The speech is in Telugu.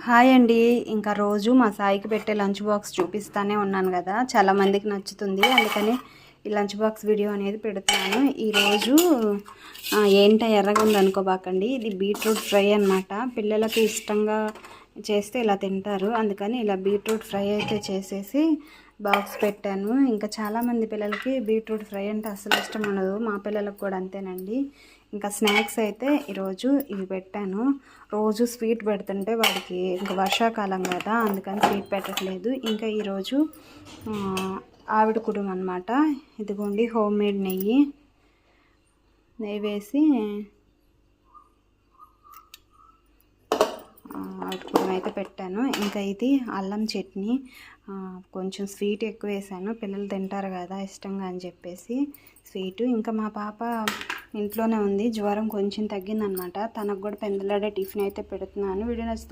హాయ్ అండి. ఇంకా రోజు మా సాయికి పెట్టే లంచ్ బాక్స్ చూపిస్తూనే ఉన్నాను కదా, చాలామందికి నచ్చుతుంది. అందుకని ఈ లంచ్ బాక్స్ వీడియో అనేది పెడుతున్నాను. ఈరోజు ఏంటో ఎర్రగా ఉందనుకోబాకండి, ఇది బీట్రూట్ ఫ్రై అనమాట. పిల్లలకి ఇష్టంగా చేస్తే ఇలా తింటారు, అందుకని ఇలా బీట్రూట్ ఫ్రై అయితే చేసేసి బాక్స్ పెట్టాను. ఇంకా చాలామంది పిల్లలకి బీట్రూట్ ఫ్రై అంటే అసలు ఇష్టం ఉండదు, మా పిల్లలకు కూడా అంతేనండి. ఇంకా స్నాక్స్ అయితే ఈరోజు ఇవి పెట్టాను. రోజు స్వీట్ పెడుతుంటే వాడికి ఇంకా వర్షాకాలం కదా, అందుకని స్వీట్ పెట్టట్లేదు. ఇంకా ఈరోజు ఆవిడ కుడుము అనమాట. ఇదిగోండి హోమ్ మేడ్ నెయ్యి వేసి కుడుము అయితే పెట్టాను. ఇంకా ఇది అల్లం చట్నీ, కొంచెం స్వీట్ ఎక్కువ వేసాను, పిల్లలు తింటారు కదా ఇష్టంగా అని చెప్పేసి స్వీటు. ఇంకా మా పాప ఇంట్లోనే ఉంది, జ్వరం కొంచెం తగ్గిందనమాట. తనకు కూడా పెందలాడే టిఫిన్ అయితే పెడుతున్నాను. వీడియో నచ్చితే